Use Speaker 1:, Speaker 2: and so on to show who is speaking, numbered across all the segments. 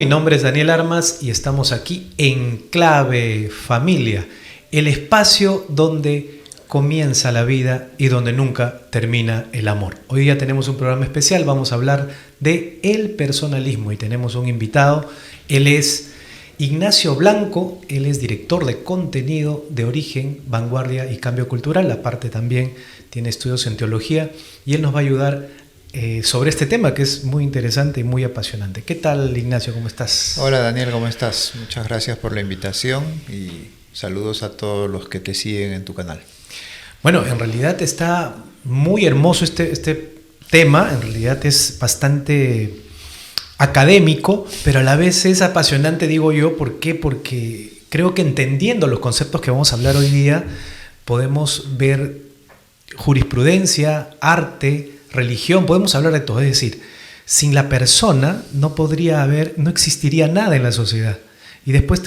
Speaker 1: Mi nombre es Daniel Armas y estamos aquí en Clave Familia, el espacio donde comienza la vida y donde nunca termina el amor. Hoy día tenemos un programa especial, vamos a hablar de el personalismo y tenemos un invitado. Él es Ignacio Blanco, él es director de contenido de Origen, Vanguardia y Cambio Cultural, aparte también tiene estudios en teología y él nos va a ayudar sobre este tema que es muy interesante y muy apasionante. ¿Qué tal, Ignacio? ¿Cómo estás?
Speaker 2: Hola, Daniel, ¿cómo estás? Muchas gracias por la invitación y saludos a todos los que te siguen en tu canal.
Speaker 1: Bueno, en realidad está muy hermoso este tema, en realidad es bastante académico, pero a la vez es apasionante, digo yo. ¿Por qué? Porque creo que entendiendo los conceptos que vamos a hablar hoy día, podemos ver jurisprudencia, arte, religión, podemos hablar de todo. Es decir, sin la persona no existiría nada en la sociedad. Y después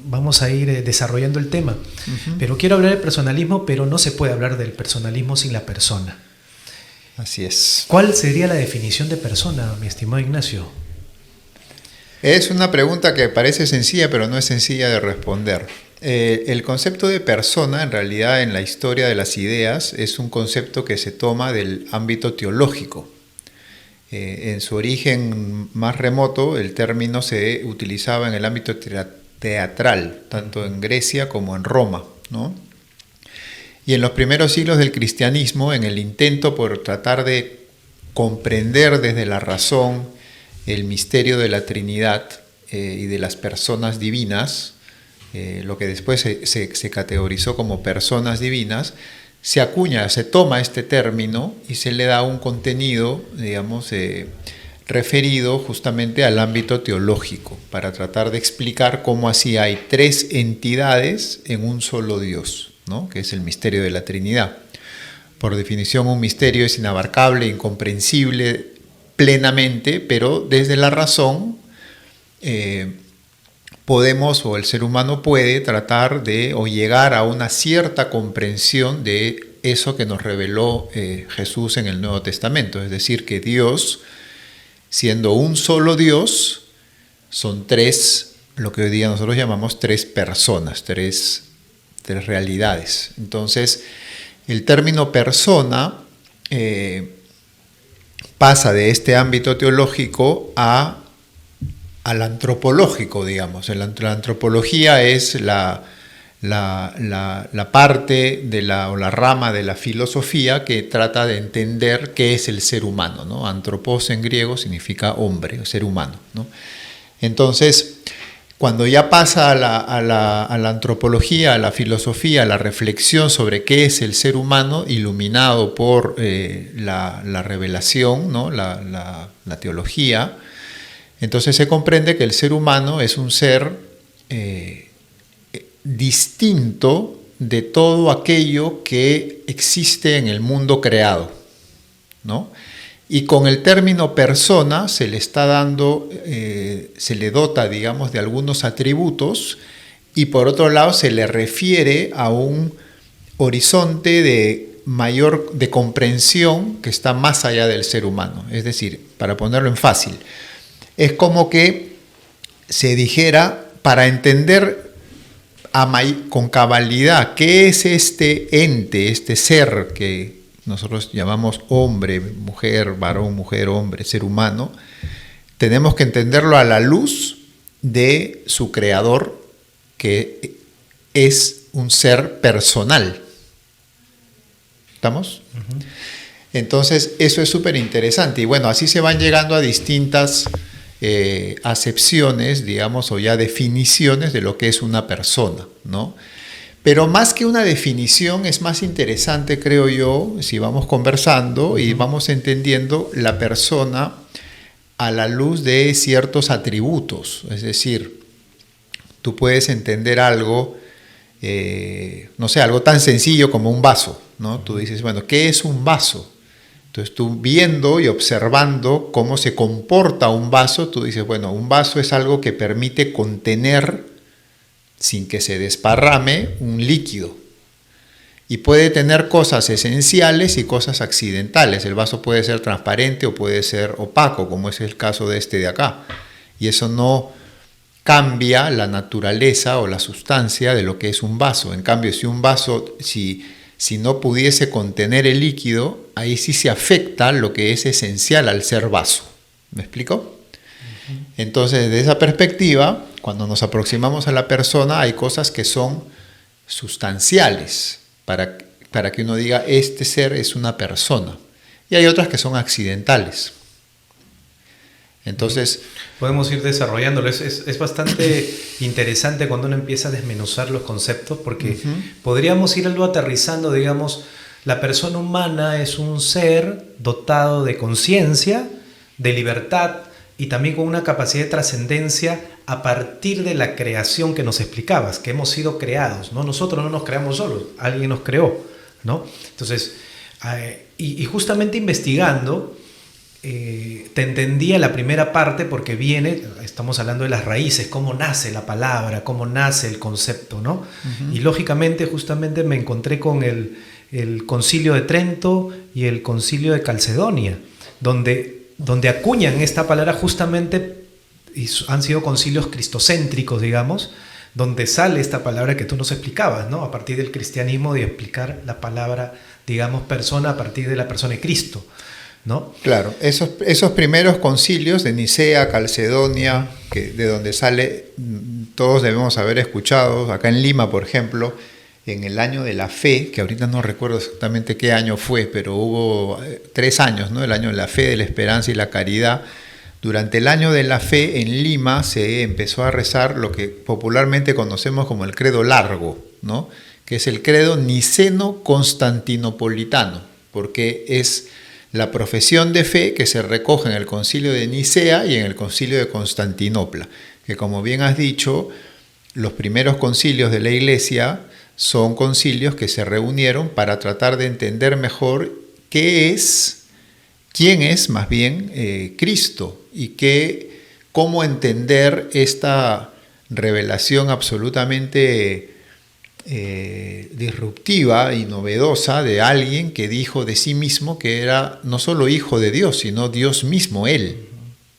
Speaker 1: vamos a ir desarrollando el tema. Pero quiero hablar del personalismo, pero no se puede hablar del personalismo sin la persona.
Speaker 2: Así es.
Speaker 1: ¿Cuál sería la definición de persona, mi estimado Ignacio?
Speaker 2: Es una pregunta que parece sencilla, pero no es sencilla de responder. El concepto de persona, en realidad, en la historia de las ideas, es un concepto que se toma del ámbito teológico. En su origen más remoto, el término se utilizaba en el ámbito teatral, tanto en Grecia como en Roma, ¿no? Y en los primeros siglos del cristianismo, en el intento por tratar de comprender desde la razón el misterio de la Trinidad y de las personas divinas, lo que después se categorizó como personas divinas, se toma este término y se le da un contenido, digamos, referido justamente al ámbito teológico, para tratar de explicar cómo así hay tres entidades en un solo Dios, ¿no? Que es el misterio de la Trinidad. Por definición, un misterio es inabarcable, incomprensible plenamente, pero desde la razón el ser humano puede tratar de o llegar a una cierta comprensión de eso que nos reveló Jesús en el Nuevo Testamento. Es decir, que Dios, siendo un solo Dios, son tres, lo que hoy día nosotros llamamos tres personas, tres realidades. Entonces, el término persona pasa de este ámbito teológico al antropológico, digamos. La antropología es la parte o la rama de la filosofía que trata de entender qué es el ser humano, ¿no? Antropos en griego significa hombre, ser humano, ¿no? Entonces, cuando ya pasa a la antropología, a la filosofía, a la reflexión sobre qué es el ser humano, iluminado por la revelación, ¿no? la teología, entonces se comprende que el ser humano es un ser distinto de todo aquello que existe en el mundo creado, ¿no? Y con el término persona se le está dando, se le dota, digamos, de algunos atributos, y por otro lado se le refiere a un horizonte de comprensión que está más allá del ser humano. Es decir, para ponerlo en fácil, es como que se dijera, para entender con cabalidad qué es este ente, este ser que nosotros llamamos hombre, mujer, varón, mujer, hombre, ser humano, tenemos que entenderlo a la luz de su creador, que es un ser personal. ¿Estamos? Uh-huh. Entonces, eso es súper interesante. Y bueno, así se van llegando a distintas acepciones, digamos, o ya definiciones de lo que es una persona, ¿no? Pero más que una definición, es más interesante, creo yo, si vamos conversando y vamos entendiendo la persona a la luz de ciertos atributos. Es decir, tú puedes entender algo, no sé, algo tan sencillo como un vaso, ¿no? Tú dices, bueno, ¿qué es un vaso? Entonces tú, viendo y observando cómo se comporta un vaso, tú dices, bueno, un vaso es algo que permite contener, sin que se desparrame, un líquido. Y puede tener cosas esenciales y cosas accidentales. El vaso puede ser transparente o puede ser opaco, como es el caso de este de acá. y eso no cambia la naturaleza o la sustancia de lo que es un vaso. En cambio, si un vaso, si no pudiese contener el líquido, ahí sí se afecta lo que es esencial al ser vaso. ¿Me explico? Entonces, desde esa perspectiva, cuando nos aproximamos a la persona, hay cosas que son sustanciales para que uno diga, este ser es una persona. Y hay otras que son accidentales. Entonces,
Speaker 1: podemos ir desarrollándolo. Es bastante interesante cuando uno empieza a desmenuzar los conceptos, porque podríamos irlo aterrizando, digamos, la persona humana es un ser dotado de conciencia, de libertad y también con una capacidad de trascendencia a partir de la creación que nos explicabas, que hemos sido creados, ¿no? Nosotros no nos creamos solos, alguien nos creó, ¿no? Entonces, y justamente investigando, te entendía la primera parte porque estamos hablando de las raíces, cómo nace la palabra, cómo nace el concepto, ¿no? Y lógicamente, justamente me encontré con el Concilio de Trento y el Concilio de Calcedonia, donde acuñan esta palabra justamente, y han sido concilios cristocéntricos, digamos, donde sale esta palabra que tú nos explicabas, ¿no? A partir del cristianismo, de explicar la palabra, digamos, persona a partir de la persona de Cristo, ¿no?
Speaker 2: Claro, esos primeros concilios de Nicea, Calcedonia, de donde sale, todos debemos haber escuchado, acá en Lima, por ejemplo, en el año de la fe, que ahorita no recuerdo exactamente qué año fue, pero hubo 3 años, ¿no? El año de la fe, de la esperanza y la caridad. Durante el año de la fe en Lima se empezó a rezar lo que popularmente conocemos como el credo largo, ¿no? Que es el credo niceno-constantinopolitano, porque es la profesión de fe que se recoge en el concilio de Nicea y en el concilio de Constantinopla, que como bien has dicho, los primeros concilios de la Iglesia son concilios que se reunieron para tratar de entender mejor quién es más bien Cristo y cómo entender esta revelación absolutamente disruptiva y novedosa de alguien que dijo de sí mismo que era no solo hijo de Dios, sino Dios mismo él,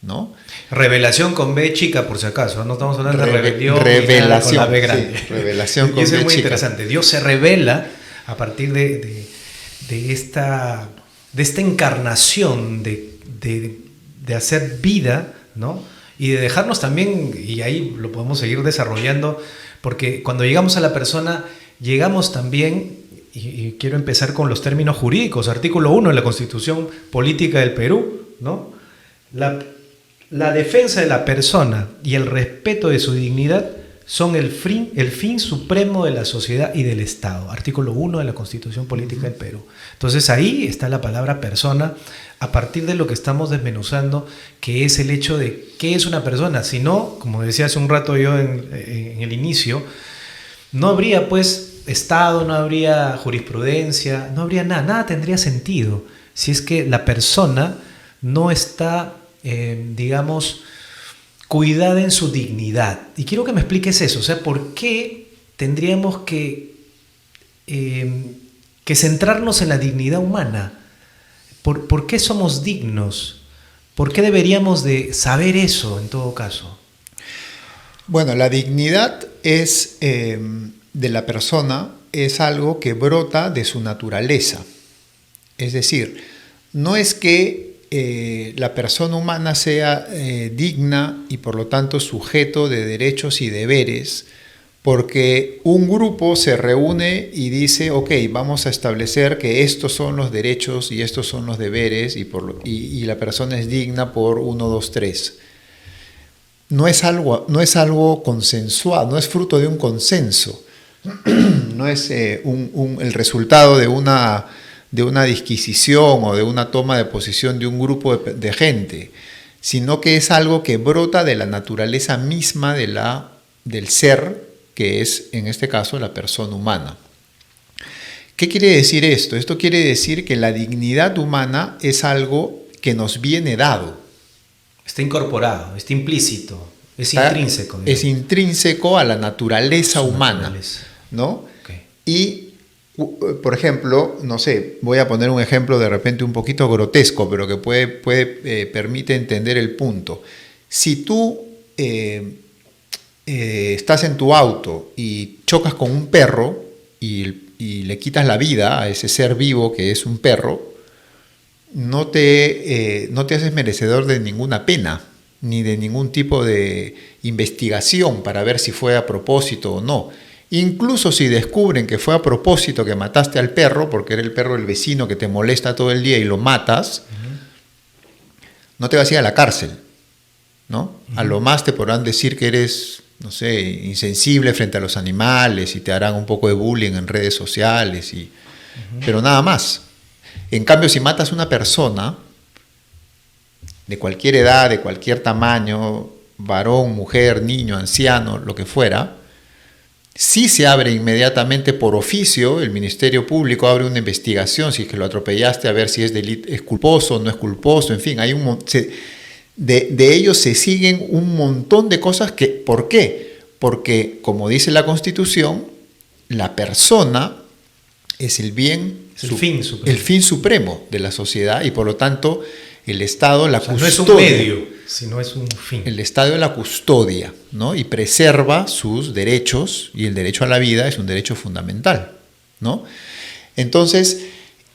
Speaker 2: ¿no?
Speaker 1: Revelación con B chica, por si acaso, no estamos hablando de rebelión,
Speaker 2: revelación,
Speaker 1: con la B grande.
Speaker 2: Sí, revelación con
Speaker 1: y eso
Speaker 2: B
Speaker 1: es muy
Speaker 2: chica.
Speaker 1: interesante. Dios se revela a partir de esta encarnación de hacer vida, ¿no? Y de dejarnos también, y ahí lo podemos seguir desarrollando, porque cuando llegamos a la persona, llegamos también, y quiero empezar con los términos jurídicos, artículo 1 de la Constitución Política del Perú, ¿no? La defensa de la persona y el respeto de su dignidad son el fin supremo de la sociedad y del Estado. Artículo 1 de la Constitución Política del Perú. Entonces ahí está la palabra persona, a partir de lo que estamos desmenuzando, que es el hecho de qué es una persona. Si no, como decía hace un rato yo en el inicio, no habría pues Estado, no habría jurisprudencia, no habría nada tendría sentido si es que la persona no está, digamos, cuidada en su dignidad. Y quiero que me expliques eso, o sea, ¿por qué tendríamos que centrarnos en la dignidad humana? ¿Por qué somos dignos? ¿Por qué deberíamos de saber eso en todo caso?
Speaker 2: Bueno, la dignidad de la persona es algo que brota de su naturaleza. Es decir, no es que la persona humana sea digna y por lo tanto sujeto de derechos y deberes, porque un grupo se reúne y dice, ok, vamos a establecer que estos son los derechos y estos son los deberes y la persona es digna por 1, 2, 3. No es algo consensuado, no es fruto de un consenso, no es el resultado de una disquisición o de una toma de posición de un grupo de gente, sino que es algo que brota de la naturaleza misma del ser, que es, en este caso, la persona humana. ¿Qué quiere decir esto? Esto quiere decir que la dignidad humana es algo que nos viene dado.
Speaker 1: Está incorporado, está implícito, intrínseco.
Speaker 2: Es intrínseco a la naturaleza humana, ¿no?
Speaker 1: Okay.
Speaker 2: Y, por ejemplo, no sé, voy a poner un ejemplo de repente un poquito grotesco, pero que permite entender el punto. Si tú estás en tu auto y chocas con un perro y le quitas la vida a ese ser vivo que es un perro, no te haces merecedor de ninguna pena, ni de ningún tipo de investigación para ver si fue a propósito o no. Incluso si descubren que fue a propósito que mataste al perro, porque era el perro del vecino que te molesta todo el día y lo matas, no te vas a ir a la cárcel, ¿no? A lo más te podrán decir que eres, no sé, insensible frente a los animales y te harán un poco de bullying en redes sociales, pero nada más. En cambio, si matas a una persona de cualquier edad, de cualquier tamaño, varón, mujer, niño, anciano, lo que fuera, sí se abre inmediatamente por oficio, el Ministerio Público abre una investigación si es que lo atropellaste a ver si es culposo o no es culposo, en fin, hay de ellos se siguen un montón de cosas que, ¿por qué? Porque, como dice la Constitución, la persona es el bien, el fin supremo de la sociedad y por lo tanto el Estado la custodia.
Speaker 1: No es un medio, sino es un fin.
Speaker 2: El Estado la custodia, ¿no? Y preserva sus derechos y el derecho a la vida es un derecho fundamental, ¿no? Entonces,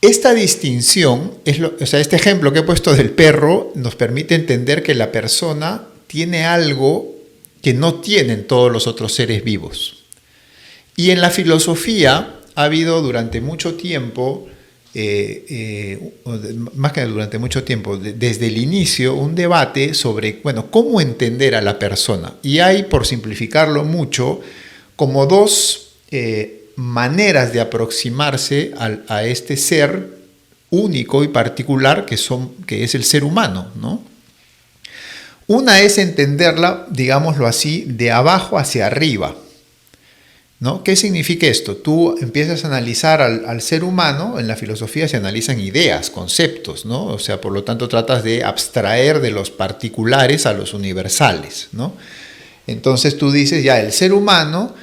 Speaker 2: esta distinción, este ejemplo que he puesto del perro nos permite entender que la persona tiene algo que no tienen todos los otros seres vivos. Y en la filosofía ha habido durante mucho tiempo, más que durante mucho tiempo, desde el inicio, un debate sobre, bueno, cómo entender a la persona. Y hay, por simplificarlo mucho, como dos maneras de aproximarse a este ser único y particular que es el ser humano, ¿no? Una es entenderla, digámoslo así, de abajo hacia arriba, ¿no? ¿Qué significa esto? Tú empiezas a analizar al ser humano, en la filosofía se analizan ideas, conceptos, ¿no? O sea, por lo tanto tratas de abstraer de los particulares a los universales, ¿no? Entonces tú dices, ya, el ser humano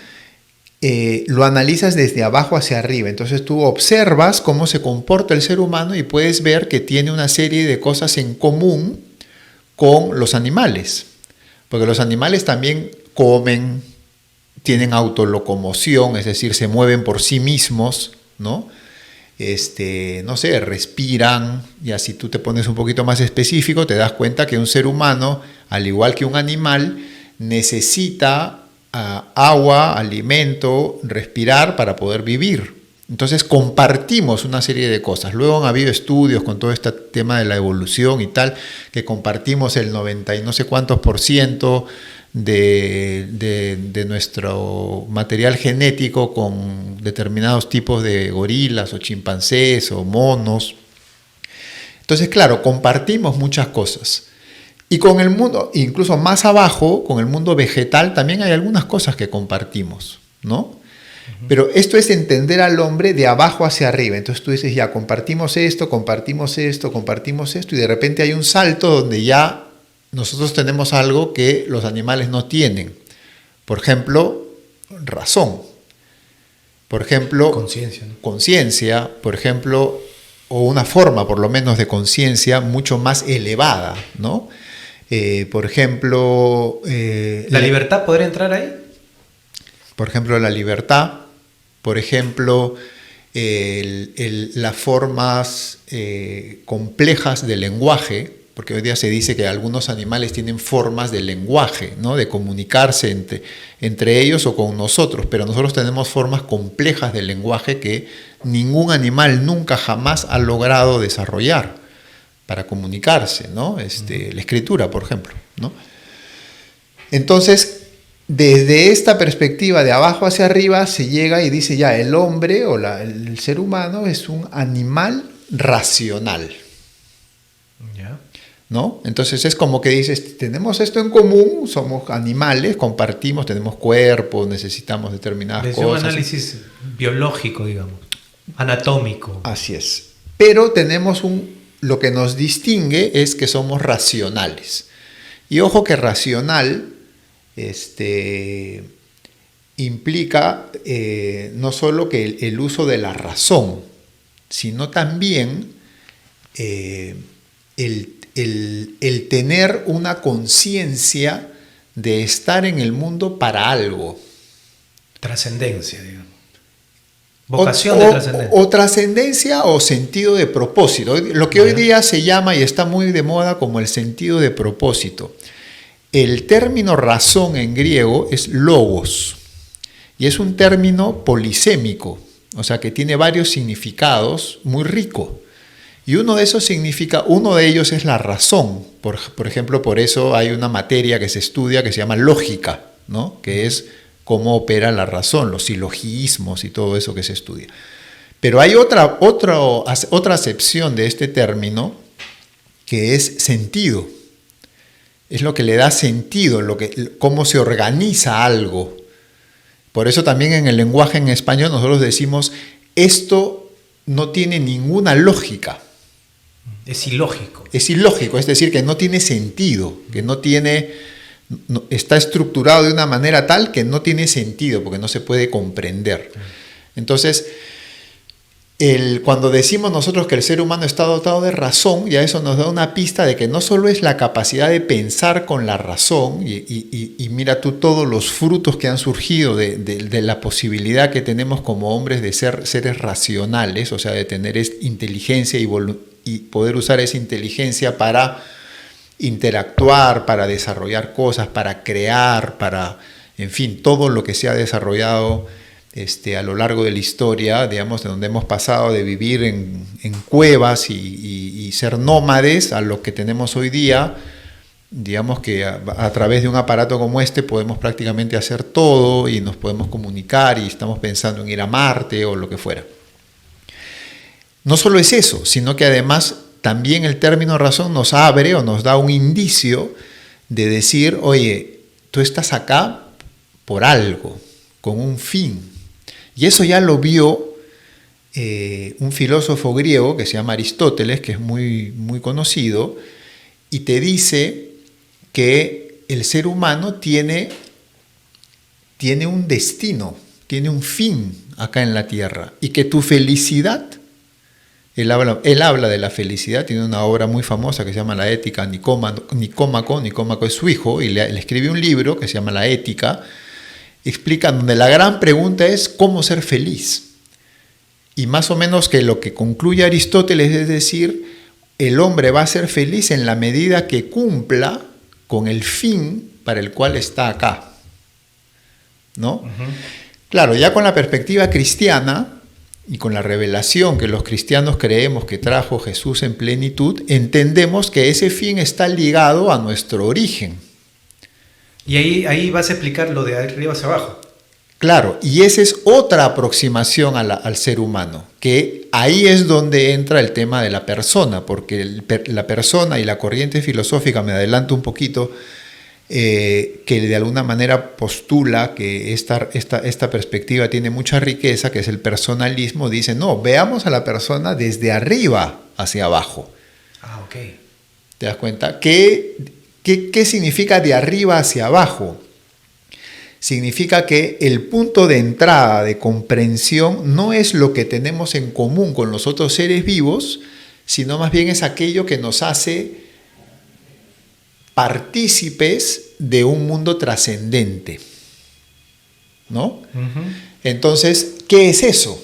Speaker 2: lo analizas desde abajo hacia arriba, entonces tú observas cómo se comporta el ser humano y puedes ver que tiene una serie de cosas en común con los animales, porque los animales también comen, tienen autolocomoción, es decir, se mueven por sí mismos, ¿no? No sé, respiran, y así tú te pones un poquito más específico, te das cuenta que un ser humano, al igual que un animal, necesita agua, alimento, respirar para poder vivir. Entonces compartimos una serie de cosas. Luego han habido estudios con todo este tema de la evolución y tal, que compartimos el 90 y no sé cuántos % de nuestro material genético con determinados tipos de gorilas o chimpancés o monos. Entonces, claro, compartimos muchas cosas. Y con el mundo, incluso más abajo, con el mundo vegetal, también hay algunas cosas que compartimos, ¿no? Pero esto es entender al hombre de abajo hacia arriba. Entonces tú dices, ya, compartimos esto, y de repente hay un salto donde ya nosotros tenemos algo que los animales no tienen. Por ejemplo, razón. Por ejemplo,
Speaker 1: conciencia, ¿no?
Speaker 2: Conciencia, por ejemplo, o una forma por lo menos de conciencia mucho más elevada, ¿no? Por ejemplo...
Speaker 1: ¿La libertad podría entrar ahí?
Speaker 2: Por ejemplo, la libertad, por ejemplo, las formas complejas del lenguaje, porque hoy día se dice que algunos animales tienen formas de lenguaje, ¿no? De comunicarse entre ellos o con nosotros, pero nosotros tenemos formas complejas del lenguaje que ningún animal nunca jamás ha logrado desarrollar para comunicarse, ¿no? La escritura, por ejemplo, ¿no? Entonces, desde esta perspectiva de abajo hacia arriba se llega y dice ya, el hombre o el ser humano es un animal racional.
Speaker 1: Ya.
Speaker 2: ¿No? Entonces es como que dices, tenemos esto en común, somos animales, compartimos, tenemos cuerpos, necesitamos determinadas
Speaker 1: desde
Speaker 2: cosas.
Speaker 1: Un análisis biológico, digamos, anatómico.
Speaker 2: Así es. Pero tenemos lo que nos distingue es que somos racionales. Y ojo que racional implica no solo que el uso de la razón, sino también el tener una conciencia de estar en el mundo para algo.
Speaker 1: Trascendencia, digamos. Vocación de trascendencia.
Speaker 2: O trascendencia o sentido de propósito. Lo que hoy día se llama y está muy de moda como el sentido de propósito. El término razón en griego es logos y es un término polisémico, o sea que tiene varios significados muy rico. Y uno de ellos es la razón. Por ejemplo, por eso hay una materia que se estudia que se llama lógica, ¿no? Que es cómo opera la razón, los silogismos y todo eso que se estudia. Pero hay otra acepción de este término que es sentido. Es lo que le da sentido, cómo se organiza algo. Por eso también en el lenguaje en español nosotros decimos, esto no tiene ninguna lógica.
Speaker 1: Es ilógico.
Speaker 2: Es ilógico, es decir, que no tiene sentido, que está estructurado de una manera tal que no tiene sentido, porque no se puede comprender. Entonces, cuando decimos nosotros que el ser humano está dotado de razón, ya eso nos da una pista de que no solo es la capacidad de pensar con la razón, y mira tú todos los frutos que han surgido de la posibilidad que tenemos como hombres de ser seres racionales, o sea, de tener inteligencia y poder usar esa inteligencia para interactuar, para desarrollar cosas, para crear, en fin, todo lo que se ha desarrollado a lo largo de la historia, digamos, de donde hemos pasado de vivir en cuevas y ser nómades a lo que tenemos hoy día, digamos que a través de un aparato como este podemos prácticamente hacer todo y nos podemos comunicar y estamos pensando en ir a Marte o lo que fuera. No solo es eso, sino que además también el término razón nos abre o nos da un indicio de decir, oye, tú estás acá por algo, con un fin. Y eso ya lo vio un filósofo griego que se llama Aristóteles, que es muy, muy conocido, y te dice que el ser humano tiene un destino, tiene un fin acá en la tierra, y que tu felicidad, él habla de la felicidad, tiene una obra muy famosa que se llama La Ética Nicómaco es su hijo, y le escribe un libro que se llama La Ética, explica donde la gran pregunta es cómo ser feliz. Y más o menos que lo que concluye Aristóteles es decir, el hombre va a ser feliz en la medida que cumpla con el fin para el cual está acá, ¿no? Uh-huh. Claro, ya con la perspectiva cristiana y con la revelación que los cristianos creemos que trajo Jesús en plenitud, entendemos que ese fin está ligado a nuestro origen.
Speaker 1: Y ahí vas a explicar lo de arriba hacia abajo.
Speaker 2: Claro, y esa es otra aproximación al ser humano, que ahí es donde entra el tema de la persona, porque la persona y la corriente filosófica, me adelanto un poquito, que de alguna manera postula que esta perspectiva tiene mucha riqueza, que es el personalismo, dice, no, veamos a la persona desde arriba hacia abajo.
Speaker 1: Ah, ok.
Speaker 2: ¿Te das cuenta? ¿Qué significa de arriba hacia abajo? Significa que el punto de entrada de comprensión no es lo que tenemos en común con los otros seres vivos, sino más bien es aquello que nos hace partícipes de un mundo trascendente, ¿no? Uh-huh. Entonces, ¿qué es eso?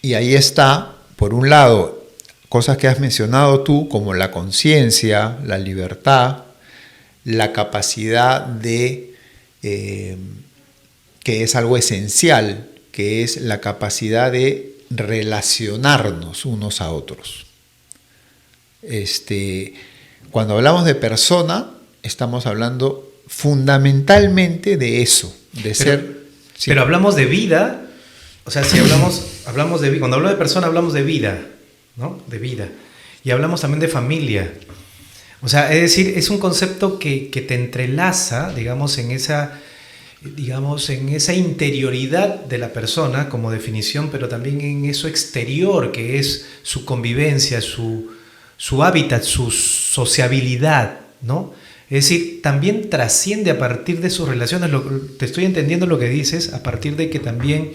Speaker 2: Y ahí está, por un lado, cosas que has mencionado tú, como la conciencia, la libertad, la capacidad de, que es algo esencial, que es la capacidad de relacionarnos unos a otros. Cuando hablamos de persona, estamos hablando fundamentalmente de eso, de ser... Sí.
Speaker 1: Pero hablamos de vida, o sea, si hablamos de vida, cuando hablamos de persona hablamos de vida, ¿no? De vida. Y hablamos también de familia. O sea, es decir, es un concepto que te entrelaza, digamos, en esa interioridad de la persona como definición, pero también en eso exterior, que es su convivencia, su hábitat, su sociabilidad, ¿no? Es decir, también trasciende a partir de sus relaciones, te estoy entendiendo lo que dices, a partir de que también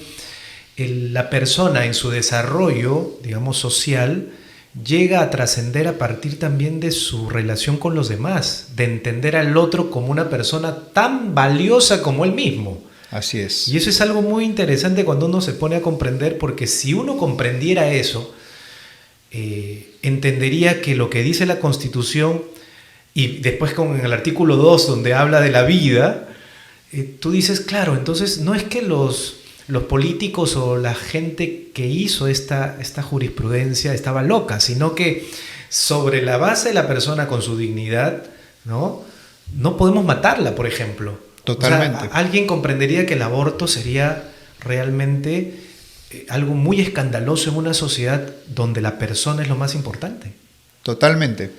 Speaker 1: la persona en su desarrollo, digamos, social, llega a trascender a partir también de su relación con los demás, de entender al otro como una persona tan valiosa como él mismo.
Speaker 2: Así es.
Speaker 1: Y eso es algo muy interesante cuando uno se pone a comprender, porque si uno comprendiera eso, entendería que lo que dice la Constitución, y después con el artículo 2, donde habla de la vida, tú dices, claro, entonces no es que los políticos o la gente que hizo esta jurisprudencia estaba loca, sino que sobre la base de la persona con su dignidad, ¿no? No podemos matarla, por ejemplo.
Speaker 2: Totalmente.
Speaker 1: O sea, alguien comprendería que el aborto sería realmente algo muy escandaloso en una sociedad donde la persona es lo más importante.
Speaker 2: Totalmente.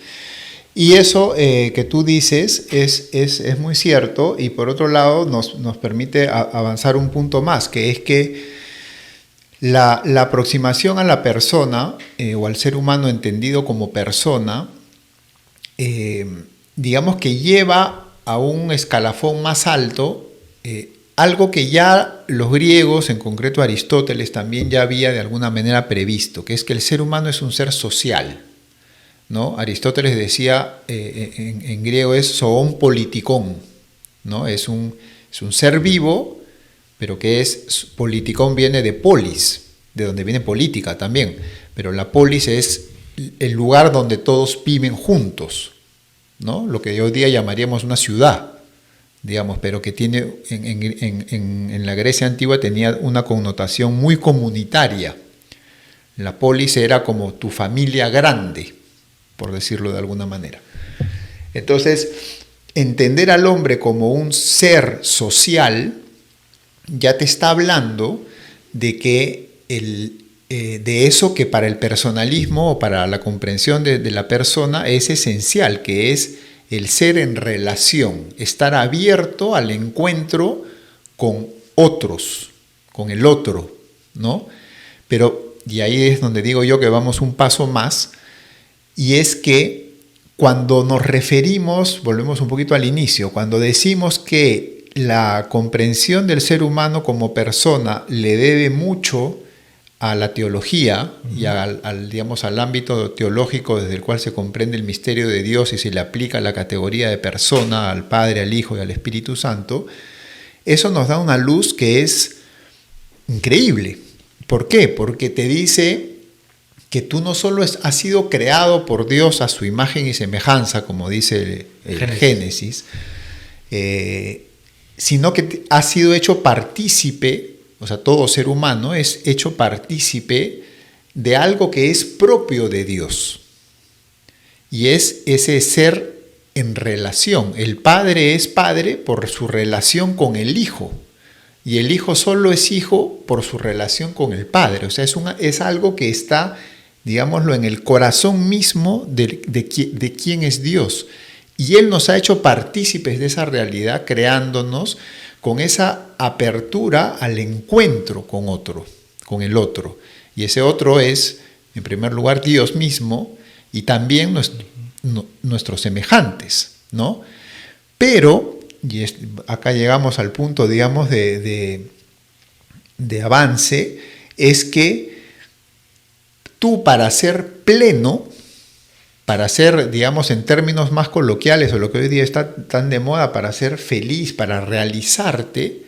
Speaker 2: Y eso que tú dices es muy cierto, y por otro lado nos permite avanzar un punto más, que es que la aproximación a la persona o al ser humano entendido como persona, digamos que lleva a un escalafón más alto, algo que ya los griegos, en concreto Aristóteles, también ya había de alguna manera previsto, que es que el ser humano es un ser social, ¿no? Aristóteles decía, en griego es zoon politikon, ¿no? Es un ser vivo, pero que es, politikon viene de polis, de donde viene política también, pero la polis es el lugar donde todos viven juntos, ¿no? Lo que hoy día llamaríamos una ciudad, digamos, pero que tiene en la Grecia antigua tenía una connotación muy comunitaria. La polis era como tu familia grande, por decirlo de alguna manera. Entonces, entender al hombre como un ser social ya te está hablando de que de eso que para el personalismo o para la comprensión de la persona es esencial, que es el ser en relación, estar abierto al encuentro con otros, con el otro, ¿no? Pero, y ahí es donde digo yo que vamos un paso más, y es que cuando nos referimos, volvemos un poquito al inicio, cuando decimos que la comprensión del ser humano como persona le debe mucho a la teología y digamos, al ámbito teológico desde el cual se comprende el misterio de Dios y se le aplica la categoría de persona al Padre, al Hijo y al Espíritu Santo, eso nos da una luz que es increíble. ¿Por qué? Porque te dice que tú no solo has sido creado por Dios a su imagen y semejanza, como dice el Génesis, sino que has sido hecho partícipe. O sea, todo ser humano es hecho partícipe de algo que es propio de Dios. Y es ese ser en relación. El Padre es Padre por su relación con el Hijo. Y el Hijo solo es Hijo por su relación con el Padre. O sea, es algo que está, digámoslo, en el corazón mismo de quién es Dios. Y Él nos ha hecho partícipes de esa realidad, creándonos con esa apertura al encuentro con otro, con el otro. Y ese otro es, en primer lugar, Dios mismo y también nuestros semejantes, ¿no? Pero, y acá llegamos al punto, digamos, de avance, es que tú para ser pleno, para ser, digamos, en términos más coloquiales, o lo que hoy día está tan de moda, para ser feliz, para realizarte,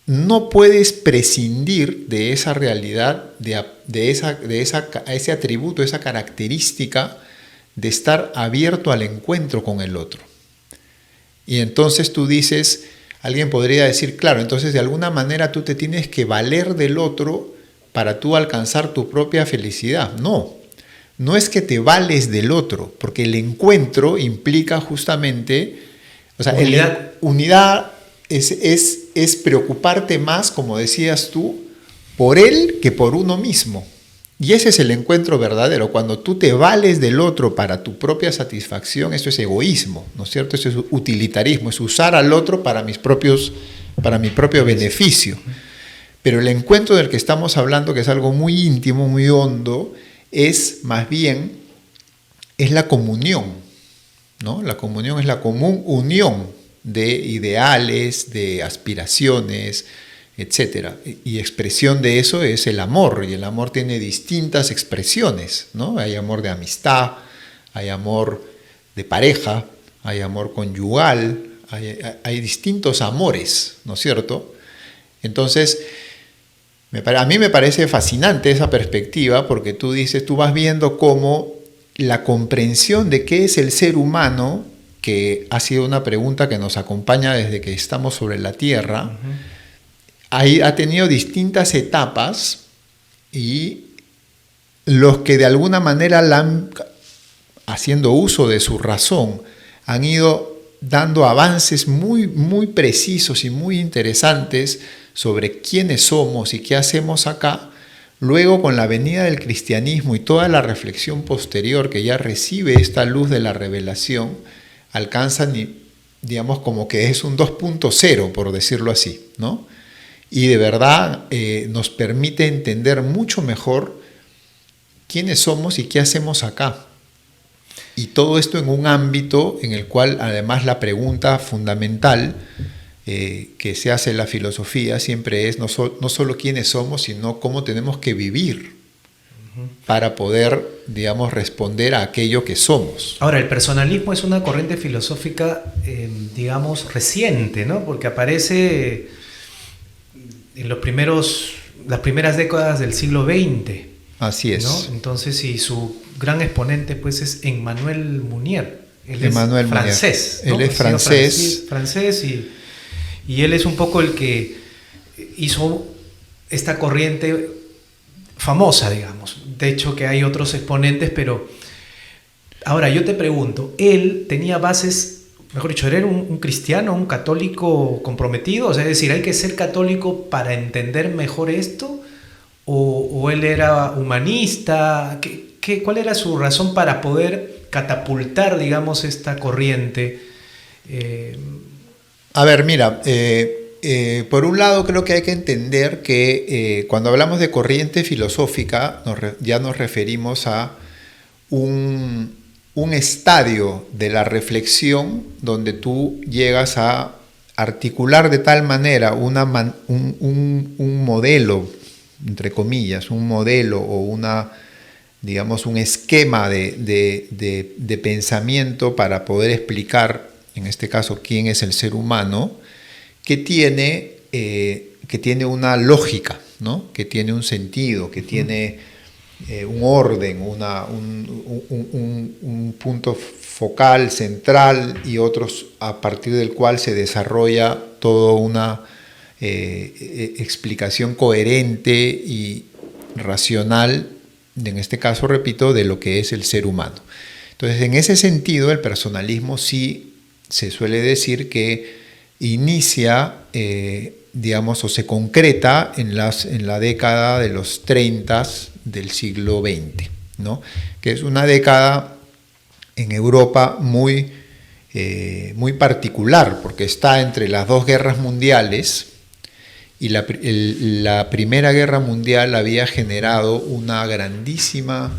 Speaker 2: no puedes prescindir de esa realidad, de ese atributo, esa característica de estar abierto al encuentro con el otro. Y entonces tú dices, alguien podría decir, claro, entonces de alguna manera tú te tienes que valer del otro para tú alcanzar tu propia felicidad. No es que te vales del otro, porque el encuentro implica justamente, o sea, unidad es preocuparte más, como decías tú, por él que por uno mismo. Y ese es el encuentro verdadero. Cuando tú te vales del otro para tu propia satisfacción, eso es egoísmo, ¿no es cierto? Eso es utilitarismo, es usar al otro para mi propio beneficio. Pero el encuentro del que estamos hablando, que es algo muy íntimo, muy hondo, es más bien, es la comunión, ¿no? La comunión es la común unión de ideales, de aspiraciones, etcétera. Y expresión de eso es el amor, y el amor tiene distintas expresiones, ¿no? Hay amor de amistad, hay amor de pareja, hay amor conyugal, hay distintos amores, ¿no es cierto? Entonces, a mí me parece fascinante esa perspectiva, porque tú vas viendo cómo la comprensión de qué es el ser humano, que ha sido una pregunta que nos acompaña desde que estamos sobre la Tierra, ha tenido distintas etapas, y los que de alguna manera haciendo uso de su razón, han ido dando avances muy, muy precisos y muy interesantes sobre quiénes somos y qué hacemos acá. Luego, con la venida del cristianismo y toda la reflexión posterior que ya recibe esta luz de la revelación, alcanzan, digamos, como que es un 2.0, por decirlo así, ¿no? Y de verdad nos permite entender mucho mejor quiénes somos y qué hacemos acá. Y todo esto en un ámbito en el cual, además, la pregunta fundamental que se hace en la filosofía siempre es no solo quiénes somos, sino cómo tenemos que vivir para poder, digamos, responder a aquello que somos.
Speaker 1: Ahora, el personalismo es una corriente filosófica, digamos, reciente, ¿no? Porque aparece en las primeras décadas del siglo XX.
Speaker 2: Así es.
Speaker 1: ¿No? Entonces, y su gran exponente, pues, es Emmanuel Mounier. Él es francés, ¿no?
Speaker 2: Él es
Speaker 1: francés y él es un poco el que hizo esta corriente famosa, digamos. De hecho, que hay otros exponentes, pero ahora yo te pregunto, ¿él tenía bases, mejor dicho, era un cristiano, un católico comprometido? O sea, es decir, ¿hay que ser católico para entender mejor esto? ¿O él era humanista? ¿Cuál era su razón para poder catapultar, digamos, esta corriente?
Speaker 2: A ver, mira, por un lado creo que hay que entender que cuando hablamos de corriente filosófica ya nos referimos a un estadio de la reflexión donde tú llegas a articular de tal manera un modelo, entre comillas, un modelo o digamos, un esquema de pensamiento para poder explicar, en este caso, quién es el ser humano, que tiene una lógica, ¿no? Que tiene un sentido, que tiene un orden, un punto focal, central, y otros a partir del cual se desarrolla toda una explicación coherente y racional, en este caso, repito, de lo que es el ser humano. Entonces, en ese sentido, el personalismo sí se suele decir que inicia, digamos, o se concreta en la década de los 30 del siglo XX, ¿no? Que es una década en Europa muy particular, porque está entre las dos guerras mundiales, y la Primera Guerra Mundial había generado una grandísima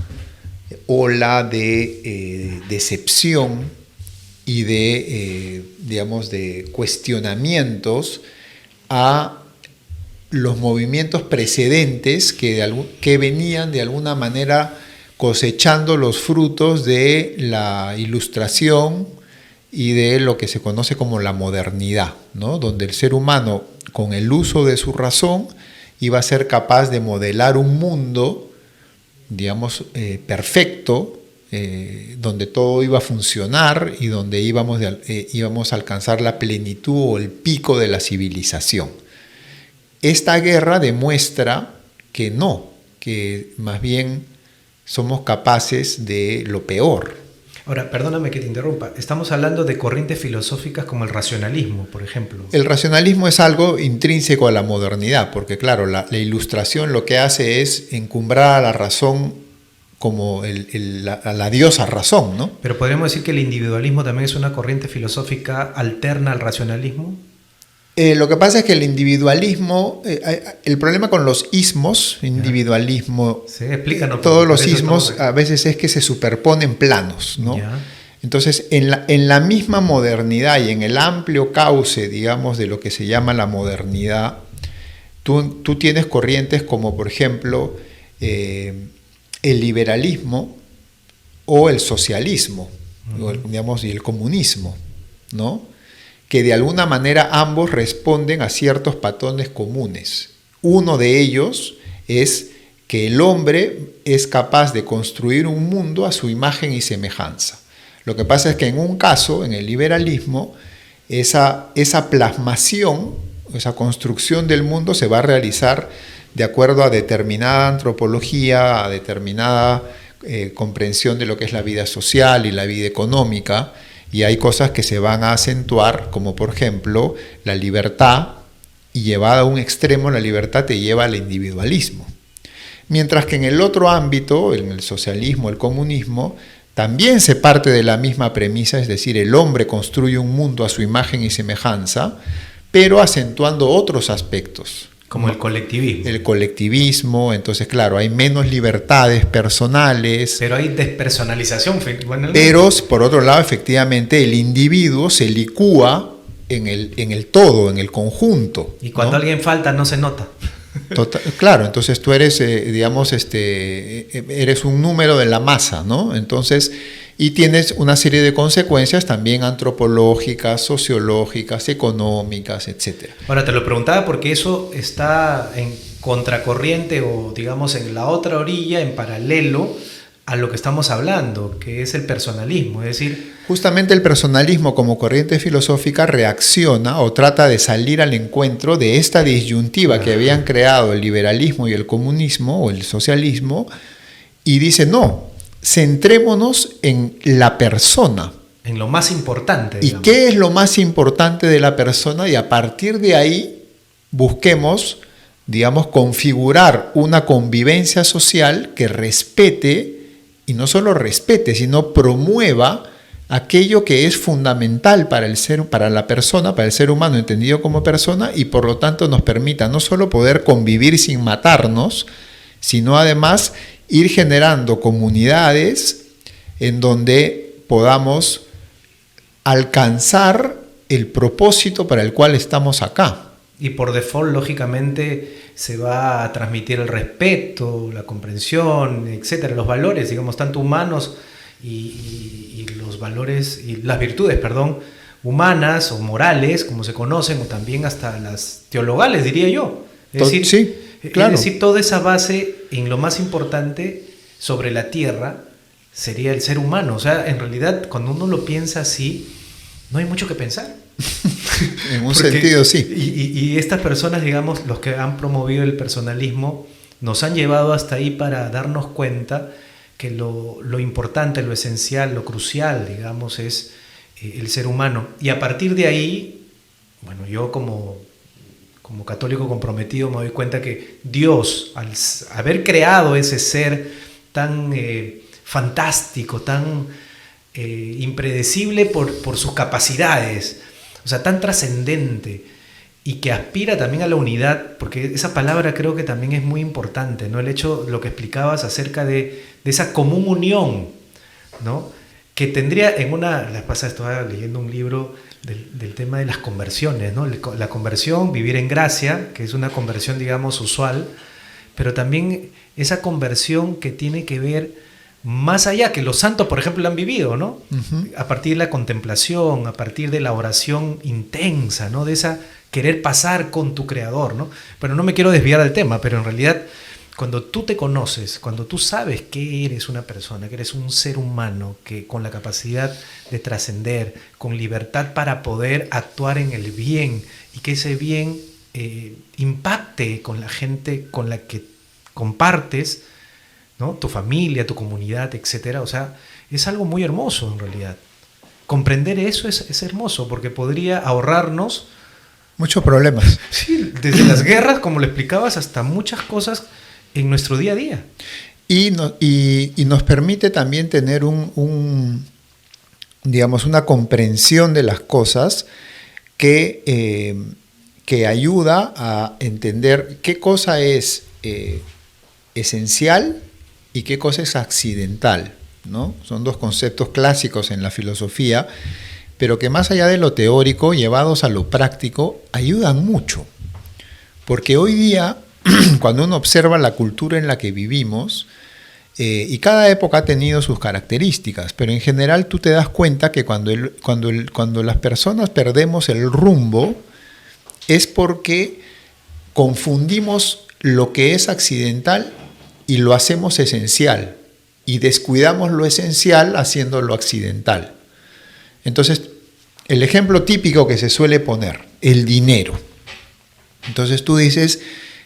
Speaker 2: ola de decepción y digamos, de cuestionamientos a los movimientos precedentes que venían de alguna manera cosechando los frutos de la Ilustración y de lo que se conoce como la modernidad, ¿no? Donde el ser humano, con el uso de su razón, iba a ser capaz de modelar un mundo, digamos, perfecto, donde todo iba a funcionar y donde íbamos a alcanzar la plenitud o el pico de la civilización. Esta guerra demuestra que no, que más bien somos capaces de lo peor.
Speaker 1: Ahora, perdóname que te interrumpa. Estamos hablando de corrientes filosóficas como el racionalismo, por ejemplo.
Speaker 2: El racionalismo es algo intrínseco a la modernidad, porque claro, la Ilustración lo que hace es encumbrar a la razón como a la diosa razón, ¿no?
Speaker 1: Pero podríamos decir que el individualismo también es una corriente filosófica alterna al racionalismo.
Speaker 2: Lo que pasa es que el individualismo, el problema con los ismos, individualismo,
Speaker 1: sí, explícanos,
Speaker 2: todos los ismos a veces es que se superponen planos, ¿no? Ya. Entonces, en la misma modernidad y en el amplio cauce, digamos, de lo que se llama la modernidad, Tú tienes corrientes como, por ejemplo, el liberalismo o el socialismo, digamos, y el comunismo, ¿no? Que de alguna manera ambos responden a ciertos patrones comunes. Uno de ellos es que el hombre es capaz de construir un mundo a su imagen y semejanza. Lo que pasa es que en un caso, en el liberalismo, esa plasmación, esa construcción del mundo se va a realizar de acuerdo a determinada antropología, a determinada comprensión de lo que es la vida social y la vida económica, y hay cosas que se van a acentuar, como por ejemplo la libertad, y llevada a un extremo, la libertad te lleva al individualismo. Mientras que en el otro ámbito, en el socialismo, el comunismo, también se parte de la misma premisa, es decir, el hombre construye un mundo a su imagen y semejanza, pero acentuando otros aspectos.
Speaker 1: Como el colectivismo.
Speaker 2: El colectivismo, entonces claro, hay menos libertades personales.
Speaker 1: Pero hay despersonalización.
Speaker 2: Pero por otro lado, efectivamente, el individuo se licúa en el todo, en el conjunto.
Speaker 1: Y cuando alguien falta no se nota.
Speaker 2: Claro, entonces tú eres, digamos, eres un número de la masa, ¿no? Entonces, y tienes una serie de consecuencias también antropológicas, sociológicas, económicas, etc.
Speaker 1: Ahora, te lo preguntaba porque eso está en contracorriente o, digamos, en la otra orilla, en paralelo a lo que estamos hablando, que es el personalismo, es decir...
Speaker 2: Justamente el personalismo como corriente filosófica reacciona o trata de salir al encuentro de esta disyuntiva que habían creado el liberalismo y el comunismo o el socialismo, y dice, no, centrémonos en la persona.
Speaker 1: En lo más importante.
Speaker 2: Digamos. ¿Y qué es lo más importante de la persona? Y a partir de ahí busquemos, digamos, configurar una convivencia social que respete, y no solo respete, sino promueva aquello que es fundamental para la persona, para el ser humano entendido como persona, y por lo tanto nos permita no solo poder convivir sin matarnos, sino además ir generando comunidades en donde podamos alcanzar el propósito para el cual estamos acá.
Speaker 1: Y por default, lógicamente, se va a transmitir el respeto, la comprensión, etcétera, los valores, digamos, tanto humanos y los valores y las virtudes, perdón, humanas o morales, como se conocen, o también hasta las teologales, diría yo. Es decir,
Speaker 2: sí, claro.
Speaker 1: Es decir, toda esa base en lo más importante sobre la tierra sería el ser humano. O sea, en realidad, cuando uno lo piensa así, no hay mucho que pensar.
Speaker 2: En un sentido, sí.
Speaker 1: Y estas personas, digamos, los que han promovido el personalismo, nos han llevado hasta ahí para darnos cuenta que lo importante, lo esencial, lo crucial, digamos, es el ser humano. Y a partir de ahí, bueno, yo como católico comprometido me doy cuenta que Dios, al haber creado ese ser tan fantástico, tan impredecible por sus capacidades, o sea, tan trascendente, y que aspira también a la unidad, porque esa palabra creo que también es muy importante, ¿no? El hecho, lo que explicabas acerca de esa común unión, ¿no? Que tendría la vez pasada estaba leyendo un libro del tema de las conversiones, ¿no? La conversión, vivir en gracia, que es una conversión, digamos, usual, pero también esa conversión que tiene que ver más allá, que los santos, por ejemplo, la han vivido, ¿no? Uh-huh. A partir de la contemplación, a partir de la oración intensa, ¿no? De esa querer pasar con tu Creador, ¿no? Pero no me quiero desviar del tema, pero en realidad, cuando tú te conoces, cuando tú sabes que eres una persona, que eres un ser humano, que con la capacidad de trascender, con libertad para poder actuar en el bien, y que ese bien impacte con la gente con la que compartes, ¿no? Tu familia, tu comunidad, etcétera. O sea, es algo muy hermoso en realidad. Comprender eso es hermoso, porque podría ahorrarnos
Speaker 2: muchos problemas.
Speaker 1: Sí, desde las guerras, como lo explicabas, hasta muchas cosas en nuestro día a día.
Speaker 2: Y nos permite también tener digamos, una comprensión de las cosas que ayuda a entender qué cosa es esencial y qué cosa es accidental, ¿no? Son dos conceptos clásicos en la filosofía, pero que más allá de lo teórico, llevados a lo práctico, ayudan mucho. Porque hoy día, cuando uno observa la cultura en la que vivimos, y cada época ha tenido sus características, pero en general tú te das cuenta que cuando las personas perdemos el rumbo, es porque confundimos lo que es accidental y lo hacemos esencial, y descuidamos lo esencial haciendo lo accidental. Entonces, el ejemplo típico que se suele poner, el dinero. Entonces tú dices,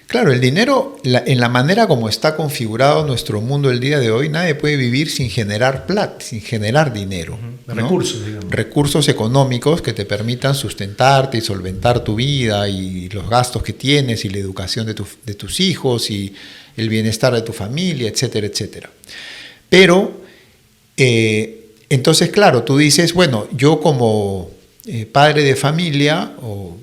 Speaker 2: claro, el dinero, en la manera como está configurado nuestro mundo el día de hoy, nadie puede vivir sin generar plata, sin generar dinero. ¿No?
Speaker 1: Recursos, digamos.
Speaker 2: Recursos económicos que te permitan sustentarte y solventar tu vida y los gastos que tienes y la educación de tus hijos y el bienestar de tu familia, etcétera, etcétera. Pero, entonces, claro, tú dices, bueno, yo como padre de familia o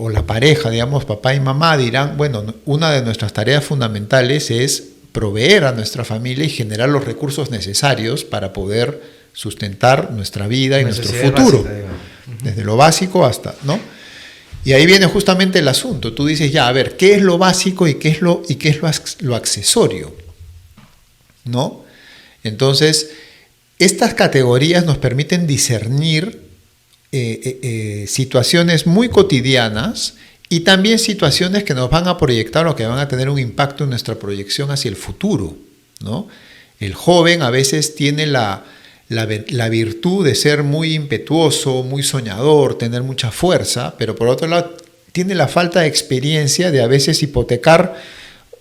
Speaker 2: la pareja, digamos, papá y mamá dirán, bueno, una de nuestras tareas fundamentales es proveer a nuestra familia y generar los recursos necesarios para poder sustentar nuestra vida y nuestro futuro. Básica, desde lo básico hasta, ¿no? Y ahí viene justamente el asunto. Tú dices, ya, a ver, ¿qué es lo básico y qué es lo accesorio? ¿No? Entonces, estas categorías nos permiten discernir situaciones muy cotidianas y también situaciones que nos van a proyectar o que van a tener un impacto en nuestra proyección hacia el futuro, ¿no? El joven a veces tiene la virtud de ser muy impetuoso, muy soñador, tener mucha fuerza, pero por otro lado tiene la falta de experiencia de a veces hipotecar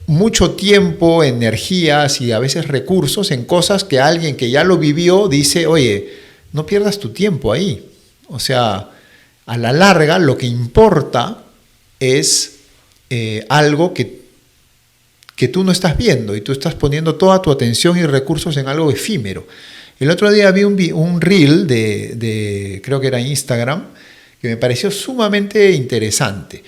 Speaker 2: mucho tiempo, energías y a veces recursos en cosas que alguien que ya lo vivió dice, oye, no pierdas tu tiempo ahí. O sea, a la larga lo que importa es algo que tú no estás viendo y tú estás poniendo toda tu atención y recursos en algo efímero. El otro día vi un reel creo que era Instagram, que me pareció sumamente interesante.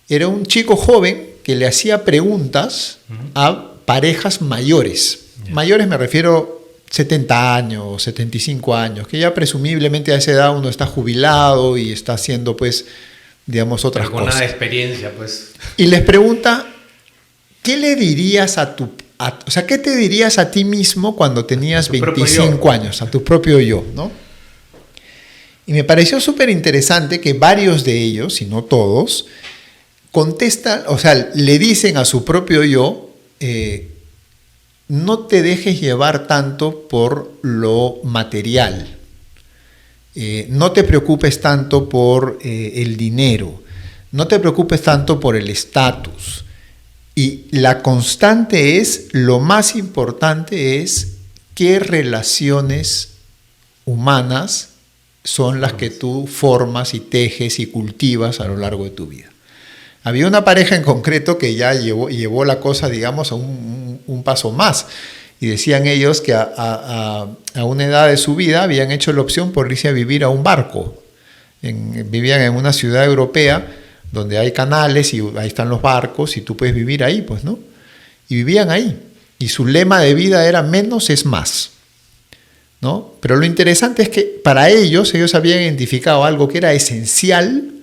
Speaker 2: Era un chico joven que le hacía preguntas a parejas mayores. Mayores me refiero 70 años, 75 años, que ya presumiblemente a esa edad uno está jubilado y está haciendo, pues, digamos, otras cosas. Con nada
Speaker 1: de experiencia, pues.
Speaker 2: Y les pregunta, ¿qué le dirías o sea, ¿qué te dirías a ti mismo cuando tenías 25 años, a tu propio yo, ¿no? Y me pareció súper interesante que varios de ellos, si no todos, contestan, o sea, le dicen a su propio yo, no te dejes llevar tanto por lo material, no te preocupes tanto por el dinero, no te preocupes tanto por el estatus. Y la constante es, lo más importante es qué relaciones humanas son las que tú formas y tejes y cultivas a lo largo de tu vida. Había una pareja en concreto que ya llevó la cosa, digamos, a un paso más. Y decían ellos que a una edad de su vida habían hecho la opción por irse a vivir a un barco. Vivían en una ciudad europea donde hay canales y ahí están los barcos y tú puedes vivir ahí, pues, ¿no? Y vivían ahí. Y su lema de vida era menos es más, ¿no? Pero lo interesante es que para ellos habían identificado algo que era esencial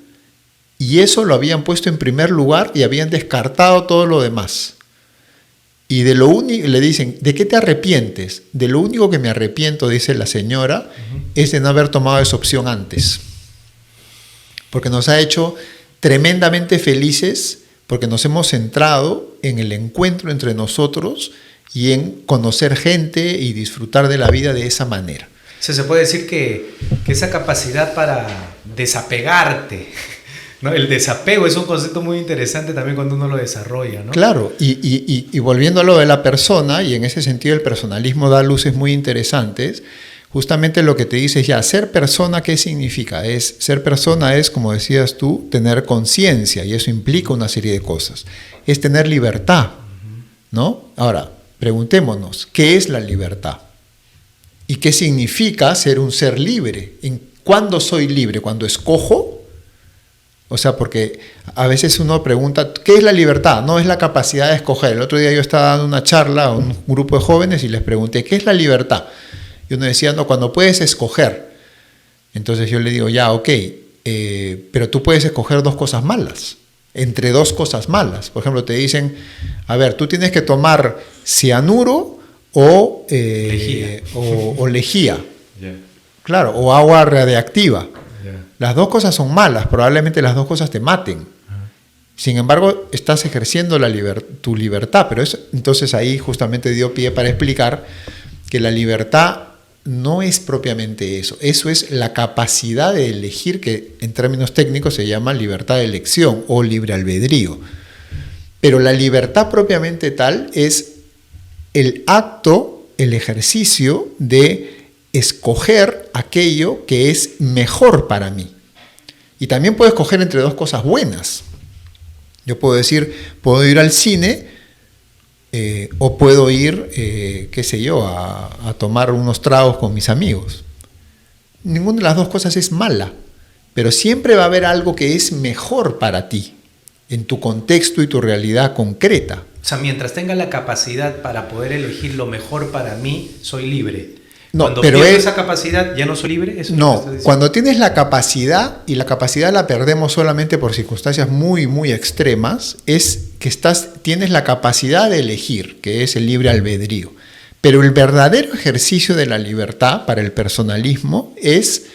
Speaker 2: y eso lo habían puesto en primer lugar y habían descartado todo lo demás. Y de lo único, le dicen, ¿de qué te arrepientes? De lo único que me arrepiento, dice la señora, es de no haber tomado esa opción antes. Porque nos ha hecho tremendamente felices, porque nos hemos centrado en el encuentro entre nosotros y en conocer gente y disfrutar de la vida de esa manera.
Speaker 1: O sea, se puede decir que esa capacidad para desapegarte, ¿no? El desapego es un concepto muy interesante también cuando uno lo desarrolla, ¿no?
Speaker 2: Claro, y volviendo a lo de la persona, y en ese sentido el personalismo da luces muy interesantes. Justamente lo que te dice es ya, ser persona, ¿qué significa? Ser persona es, como decías tú, tener conciencia, y eso implica una serie de cosas. Es tener libertad, ¿no? Ahora, preguntémonos, ¿qué es la libertad? ¿Y qué significa ser un ser libre? ¿Cuándo soy libre? ¿Cuando escojo? O sea, porque a veces uno pregunta, ¿qué es la libertad? No es la capacidad de escoger. El otro día yo estaba dando una charla a un grupo de jóvenes y les pregunté, ¿qué es la libertad? Y uno decía, no, cuando puedes escoger. Entonces yo le digo, ya, ok, pero tú puedes escoger dos cosas malas. entre dos cosas malas. Por ejemplo, te dicen, a ver, tú tienes que tomar cianuro o lejía.
Speaker 1: Yeah.
Speaker 2: Claro, o agua radiactiva.
Speaker 1: Yeah.
Speaker 2: Las dos cosas son malas, probablemente las dos cosas te maten. Sin embargo, estás ejerciendo tu libertad, pero entonces ahí justamente dio pie para explicar que la libertad no es propiamente eso. Eso es la capacidad de elegir, que en términos técnicos se llama libertad de elección o libre albedrío. Pero la libertad propiamente tal es el acto, el ejercicio de escoger aquello que es mejor para mí. Y también puedo escoger entre dos cosas buenas. Yo puedo decir, puedo ir al cine o puedo ir, qué sé yo, a tomar unos tragos con mis amigos. Ninguna de las dos cosas es mala, pero siempre va a haber algo que es mejor para ti, en tu contexto y tu realidad concreta.
Speaker 1: O sea, mientras tenga la capacidad para poder elegir lo mejor para mí, soy libre.
Speaker 2: No,
Speaker 1: Cuando
Speaker 2: pero
Speaker 1: pierdo esa capacidad, ¿ya no soy libre? ¿Eso
Speaker 2: no, cuando tienes la capacidad, y la capacidad la perdemos solamente por circunstancias muy, muy extremas, es que tienes la capacidad de elegir, que es el libre albedrío. Pero el verdadero ejercicio de la libertad para el personalismo es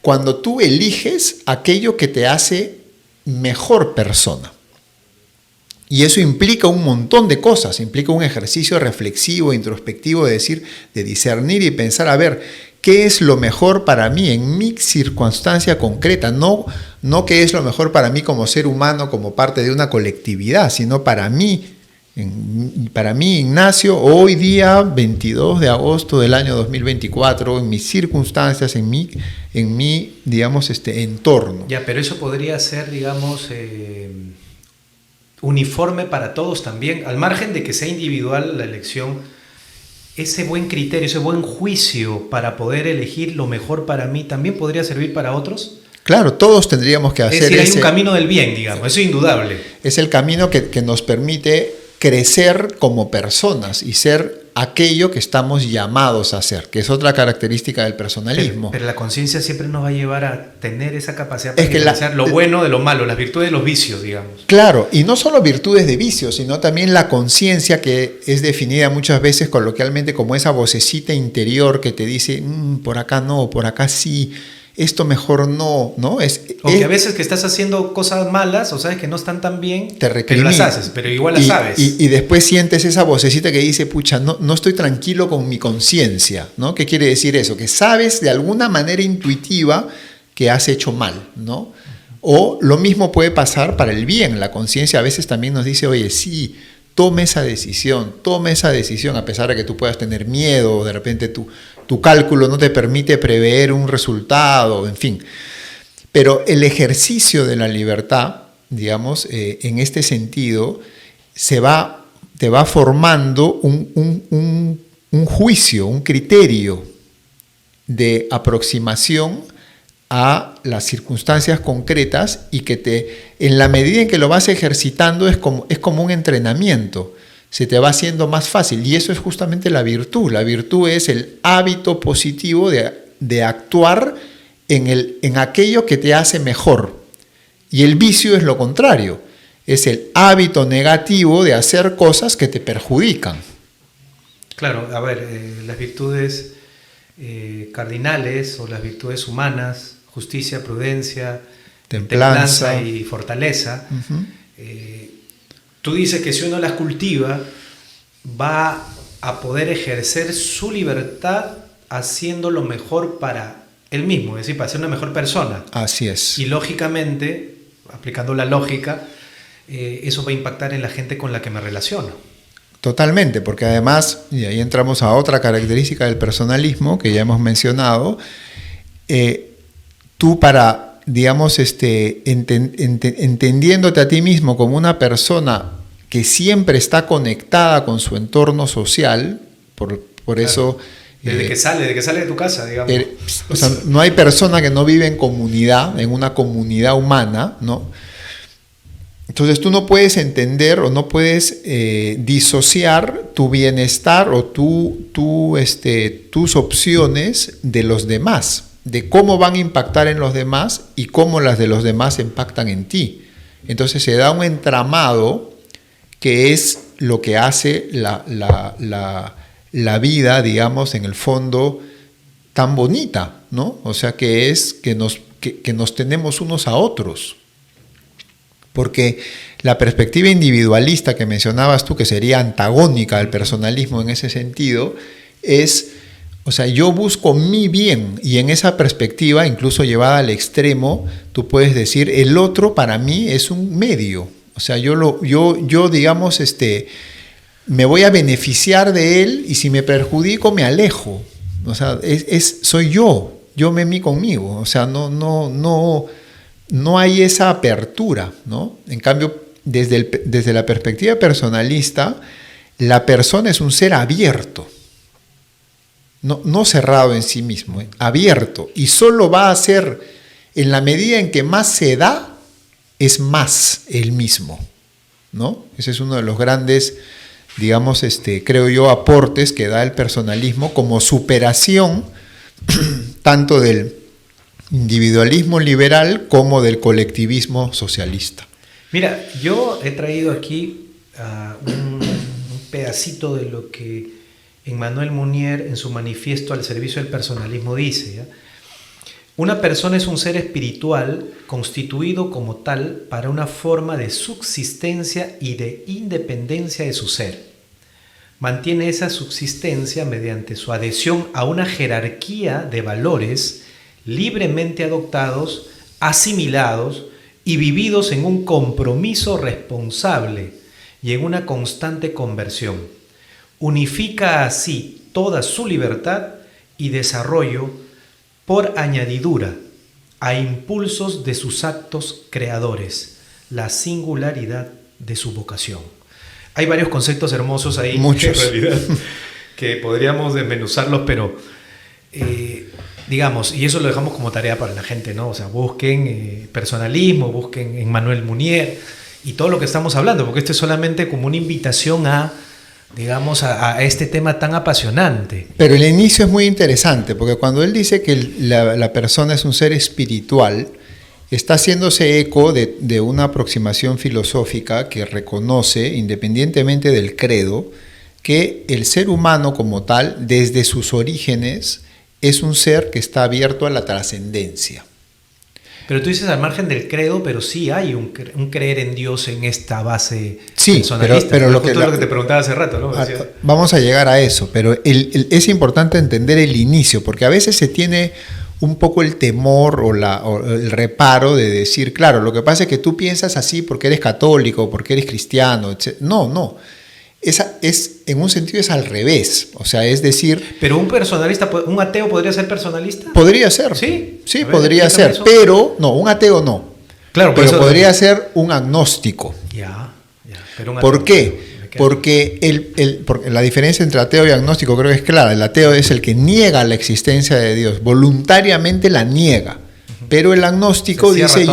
Speaker 2: cuando tú eliges aquello que te hace mejor persona. Y eso implica un montón de cosas, implica un ejercicio reflexivo, introspectivo, de discernir y pensar, a ver, ¿qué es lo mejor para mí en mi circunstancia concreta? No qué es lo mejor para mí como ser humano, como parte de una colectividad, sino para mí, Ignacio, hoy día 22 de agosto del año 2024, en mis circunstancias, en mi digamos, entorno.
Speaker 1: Ya, pero eso podría ser, digamos, uniforme para todos también, al margen de que sea individual la elección, ese buen criterio, ese buen juicio para poder elegir lo mejor para mí, ¿también podría servir para otros?
Speaker 2: Claro, todos tendríamos que hacer.
Speaker 1: Es decir, hay un camino del bien, digamos, eso es indudable.
Speaker 2: Es el camino que nos permite crecer como personas y ser aquello que estamos llamados a ser, que es otra característica del personalismo.
Speaker 1: Pero la conciencia siempre nos va a llevar a tener esa capacidad para diferenciar lo bueno de lo malo, las virtudes de los vicios, digamos.
Speaker 2: Claro, y no solo virtudes de vicios, sino también la conciencia, que es definida muchas veces coloquialmente como esa vocecita interior que te dice, por acá no, por acá sí, esto mejor no, ¿no?
Speaker 1: O que a veces que estás haciendo cosas malas o sabes que no están tan bien,
Speaker 2: te recrimina,
Speaker 1: pero las haces, pero igual las sabes.
Speaker 2: Y después sientes esa vocecita que dice, pucha, no estoy tranquilo con mi conciencia, ¿no? ¿Qué quiere decir eso? Que sabes de alguna manera intuitiva que has hecho mal, ¿no? O lo mismo puede pasar para el bien. La conciencia a veces también nos dice, oye, sí, toma esa decisión, a pesar de que tú puedas tener miedo, o de repente tu cálculo no te permite prever un resultado, en fin. Pero el ejercicio de la libertad, digamos, en este sentido, te va formando un juicio, un criterio de aproximación a las circunstancias concretas, y que en la medida en que lo vas ejercitando es como un entrenamiento, se te va haciendo más fácil, y eso es justamente la virtud. La virtud es el hábito positivo de actuar en aquello que te hace mejor, y el vicio es lo contrario, es el hábito negativo de hacer cosas que te perjudican.
Speaker 1: Claro, a ver, las virtudes cardinales o las virtudes humanas, justicia, prudencia, templanza y fortaleza. Tú dices que si uno las cultiva, va a poder ejercer su libertad haciendo lo mejor para él mismo, es decir, para ser una mejor persona.
Speaker 2: Así es.
Speaker 1: Y lógicamente, aplicando la lógica, eso va a impactar en la gente con la que me relaciono. Totalmente,
Speaker 2: porque además, y ahí entramos a otra característica del personalismo que ya hemos mencionado, tú para, digamos, entendiéndote a ti mismo como una persona que siempre está conectada con su entorno social, por claro, eso...
Speaker 1: Desde que sale de tu casa, digamos.
Speaker 2: O sea, no hay persona que no vive en comunidad, en una comunidad humana, ¿no? Entonces tú no puedes entender o no puedes disociar tu bienestar o tus opciones de los demás, de cómo van a impactar en los demás y cómo las de los demás impactan en ti. Entonces se da un entramado que es lo que hace la vida, digamos, en el fondo tan bonita, ¿no? O sea, que es que nos tenemos unos a otros. Porque la perspectiva individualista que mencionabas tú, que sería antagónica al personalismo en ese sentido, es, o sea, yo busco mi bien, y en esa perspectiva, incluso llevada al extremo, tú puedes decir, el otro para mí es un medio. O sea, yo digamos, me voy a beneficiar de él, y si me perjudico me alejo. O sea, soy yo mí conmigo. O sea, no hay esa apertura, ¿no? En cambio, desde la perspectiva personalista, la persona es un ser abierto, no cerrado en sí mismo, abierto, y solo va a ser, en la medida en que más se da, es más el mismo, ¿no? Ese es uno de los grandes, digamos, creo yo, aportes que da el personalismo como superación tanto del individualismo liberal como del colectivismo socialista.
Speaker 1: Mira, yo he traído aquí un pedacito de lo que Emmanuel Mounier en su manifiesto al servicio del personalismo dice, ¿ya? Una persona es un ser espiritual constituido como tal para una forma de subsistencia y de independencia de su ser. Mantiene esa subsistencia mediante su adhesión a una jerarquía de valores libremente adoptados, asimilados y vividos en un compromiso responsable y en una constante conversión. Unifica así toda su libertad y desarrollo por añadidura a impulsos de sus actos creadores, la singularidad de su vocación. Hay varios conceptos hermosos ahí,
Speaker 2: muchos,
Speaker 1: en realidad, que podríamos desmenuzarlos, pero digamos, y eso lo dejamos como tarea para la gente, ¿no? O sea, busquen personalismo, busquen Emmanuel Mounier y todo lo que estamos hablando, porque esto es solamente como una invitación a, digamos, a este tema tan apasionante.
Speaker 2: Pero el inicio es muy interesante, porque cuando él dice que la persona es un ser espiritual, está haciéndose eco de una aproximación filosófica que reconoce, independientemente del credo, que el ser humano como tal, desde sus orígenes, es un ser que está abierto a la trascendencia.
Speaker 3: Pero tú dices al margen del credo, pero sí hay un creer en Dios en esta base
Speaker 2: personalista. Pero
Speaker 3: lo que te preguntaba hace rato, ¿no?
Speaker 2: Vamos a llegar a eso, pero es importante entender el inicio, porque a veces se tiene un poco el temor o el reparo de decir, claro, lo que pasa es que tú piensas así porque eres católico, porque eres cristiano, etc. No. En un sentido es al revés, o sea, es decir...
Speaker 3: Pero un ateo podría ser personalista.
Speaker 2: Podría ser,
Speaker 3: sí,
Speaker 2: podría ser, eso. Pero no, un ateo no.
Speaker 3: Claro,
Speaker 2: pero podría ser un agnóstico.
Speaker 3: Ya. Pero un
Speaker 2: ¿Por qué? Porque la diferencia entre ateo y agnóstico creo que es clara. El ateo es el que niega la existencia de Dios, voluntariamente la niega. Pero el agnóstico dice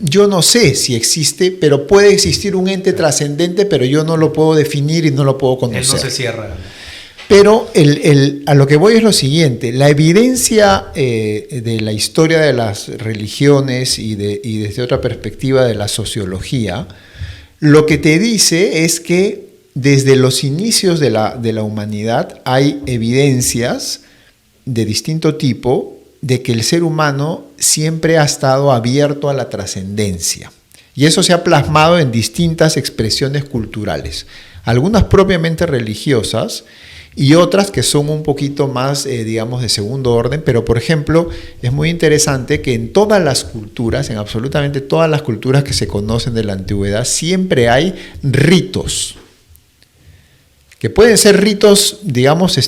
Speaker 2: yo no sé si existe, pero puede existir un ente trascendente, pero yo no lo puedo definir y no lo puedo conocer.
Speaker 3: Él no se cierra.
Speaker 2: Pero a lo que voy es lo siguiente, la evidencia de la historia de las religiones y desde otra perspectiva de la sociología, lo que te dice es que desde los inicios de la humanidad hay evidencias de distinto tipo de que el ser humano siempre ha estado abierto a la trascendencia. Y eso se ha plasmado en distintas expresiones culturales, algunas propiamente religiosas y otras que son un poquito más, digamos, de segundo orden. Pero, por ejemplo, es muy interesante que en todas las culturas, en absolutamente todas las culturas que se conocen de la antigüedad, siempre hay ritos. Que pueden ser ritos, digamos,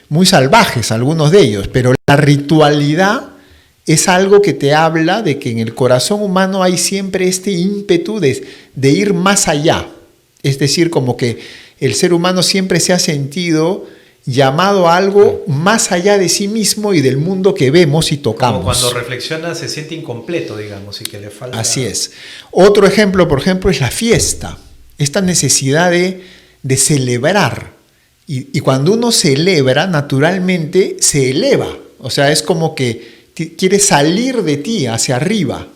Speaker 2: muy salvajes, algunos de ellos, pero la ritualidad es algo que te habla de que en el corazón humano hay siempre este ímpetu de ir más allá. Es decir, como que el ser humano siempre se ha sentido llamado a algo más allá de sí mismo y del mundo que vemos y tocamos.
Speaker 3: Como cuando reflexiona se siente incompleto, digamos, y que le falta...
Speaker 2: Así es. Otro ejemplo, por ejemplo, es la fiesta. Esta necesidad de celebrar. Y cuando uno celebra, naturalmente se eleva. O sea, es como que quiere salir de ti hacia arriba.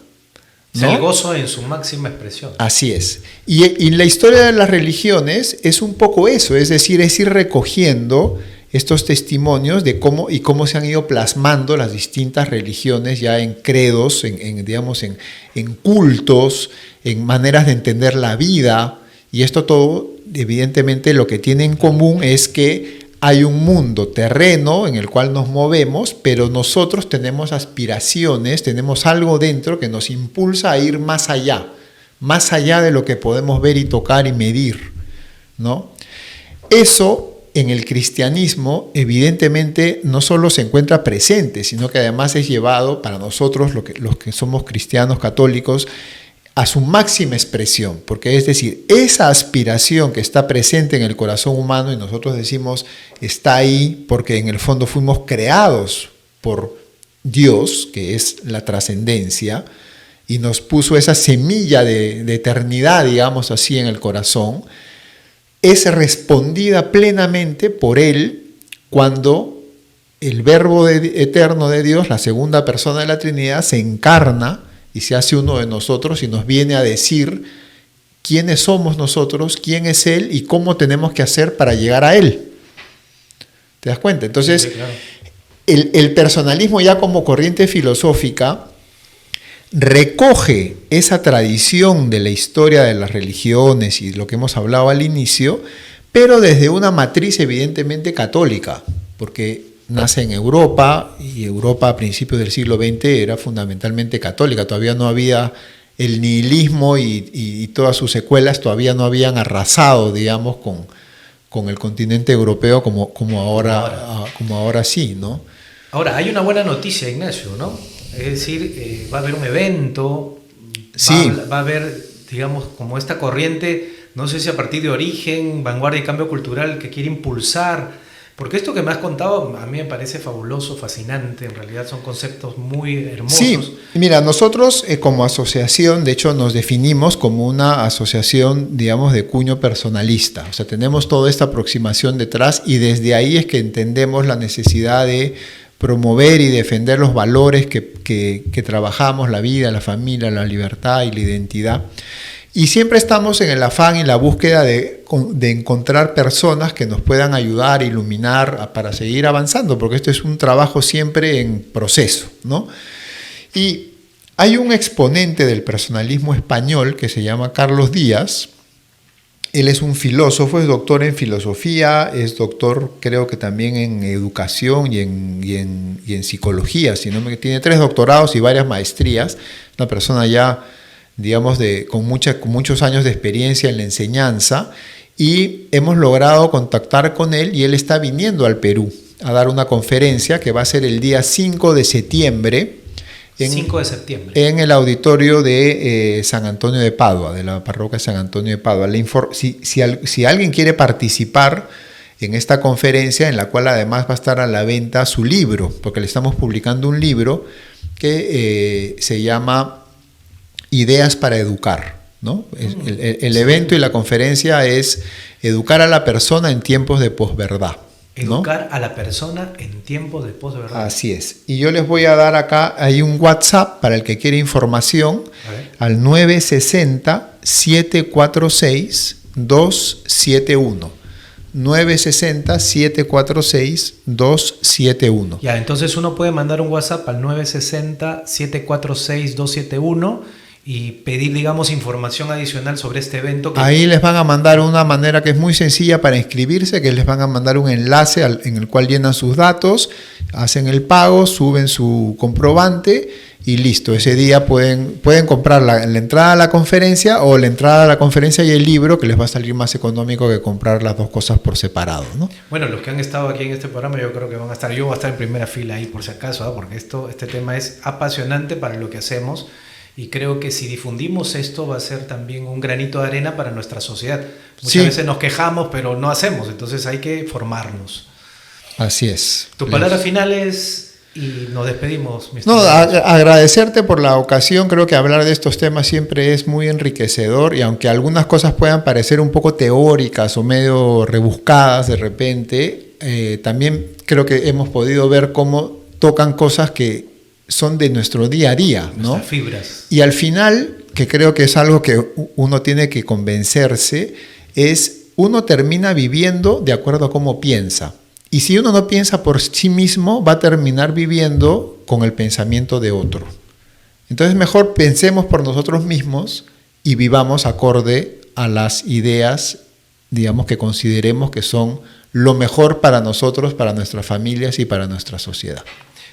Speaker 1: Es el gozo en su máxima expresión.
Speaker 2: Así es. Y la historia de las religiones es un poco eso, es decir, es ir recogiendo estos testimonios de cómo se han ido plasmando las distintas religiones ya en credos, en cultos, en maneras de entender la vida. Y esto todo, evidentemente, lo que tiene en común es que hay un mundo terreno en el cual nos movemos, pero nosotros tenemos aspiraciones, tenemos algo dentro que nos impulsa a ir más allá de lo que podemos ver y tocar y medir, ¿no? Eso en el cristianismo evidentemente no solo se encuentra presente, sino que además es llevado para nosotros, los que somos cristianos católicos, a su máxima expresión, porque es decir, esa aspiración que está presente en el corazón humano, y nosotros decimos está ahí porque en el fondo fuimos creados por Dios, que es la trascendencia, y nos puso esa semilla de eternidad, digamos así, en el corazón, es respondida plenamente por Él cuando el Verbo eterno de Dios, la segunda persona de la Trinidad, se encarna y se hace uno de nosotros y nos viene a decir quiénes somos nosotros, quién es Él y cómo tenemos que hacer para llegar a Él. ¿Te das cuenta? Entonces, sí, claro. El personalismo ya como corriente filosófica recoge esa tradición de la historia de las religiones y lo que hemos hablado al inicio, pero desde una matriz evidentemente católica, porque nace en Europa, y Europa a principios del siglo XX era fundamentalmente católica, todavía no había el nihilismo y todas sus secuelas todavía no habían arrasado, digamos, con el continente europeo como ahora sí, ¿no?
Speaker 1: Ahora, hay una buena noticia, Ignacio, ¿no? Es decir, va a haber un evento,
Speaker 2: sí.
Speaker 1: va a haber, digamos, como esta corriente, no sé si a partir de Origen, Vanguardia y Cambio Cultural, que quiere impulsar. Porque esto que me has contado a mí me parece fabuloso, fascinante, en realidad son conceptos muy hermosos.
Speaker 2: Sí, mira, nosotros como asociación, de hecho nos definimos como una asociación, digamos, de cuño personalista, o sea, tenemos toda esta aproximación detrás y desde ahí es que entendemos la necesidad de promover y defender los valores que trabajamos, la vida, la familia, la libertad y la identidad. Y siempre estamos en el afán y la búsqueda de encontrar personas que nos puedan ayudar, iluminar para seguir avanzando, porque esto es un trabajo siempre en proceso, ¿no? Y hay un exponente del personalismo español que se llama Carlos Díaz. Él es un filósofo, es doctor en filosofía, es doctor creo que también en educación y en psicología, tiene 3 doctorados y varias maestrías, una persona ya digamos, con muchos años de experiencia en la enseñanza, y hemos logrado contactar con él y él está viniendo al Perú a dar una conferencia que va a ser el día 5 de septiembre.
Speaker 1: 5 de septiembre.
Speaker 2: En el auditorio de San Antonio de Padua, de la parroquia San Antonio de Padua. Si alguien quiere participar en esta conferencia, en la cual además va a estar a la venta su libro, porque le estamos publicando un libro que se llama Ideas para Educar, ¿no? El evento y la conferencia es educar a la persona en tiempos de posverdad, ¿no?
Speaker 1: Educar a la persona en tiempos de posverdad.
Speaker 2: Así es. Y yo les voy a dar acá, hay un WhatsApp para el que quiere información, al 960-746-271. 960-746-271.
Speaker 1: Ya, entonces uno puede mandar un WhatsApp al 960-746-271 y pedir, digamos, información adicional sobre este evento.
Speaker 2: Ahí les van a mandar una manera que es muy sencilla para inscribirse, que les van a mandar un enlace en el cual llenan sus datos, hacen el pago, suben su comprobante y listo. Ese día pueden comprar la entrada a la conferencia o la entrada a la conferencia y el libro, que les va a salir más económico que comprar las dos cosas por separado, ¿no?
Speaker 1: Bueno, los que han estado aquí en este programa yo creo que van a estar, yo voy a estar en primera fila ahí por si acaso, ¿eh? Porque este tema es apasionante para lo que hacemos. Y creo que si difundimos esto va a ser también un granito de arena para nuestra sociedad. Muchas veces nos quejamos, pero no hacemos. Entonces hay que formarnos.
Speaker 2: Así es.
Speaker 1: Tu palabra final es, y nos despedimos.
Speaker 2: Agradecerte por la ocasión. Creo que hablar de estos temas siempre es muy enriquecedor. Y aunque algunas cosas puedan parecer un poco teóricas o medio rebuscadas de repente, también creo que hemos podido ver cómo tocan cosas que son de nuestro día a día, ¿no?
Speaker 1: Nuestras fibras.
Speaker 2: Y al final, que creo que es algo que uno tiene que convencerse, es uno termina viviendo de acuerdo a cómo piensa. Y si uno no piensa por sí mismo, va a terminar viviendo con el pensamiento de otro. Entonces mejor pensemos por nosotros mismos y vivamos acorde a las ideas, digamos, que consideremos que son lo mejor para nosotros, para nuestras familias y para nuestra sociedad.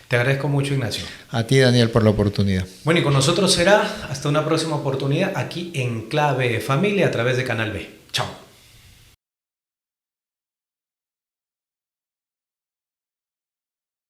Speaker 1: Te agradezco mucho, Ignacio.
Speaker 2: A ti, Daniel, por la oportunidad.
Speaker 1: Bueno, y con nosotros será hasta una próxima oportunidad aquí en Clave Familia a través de Canal B. Chao.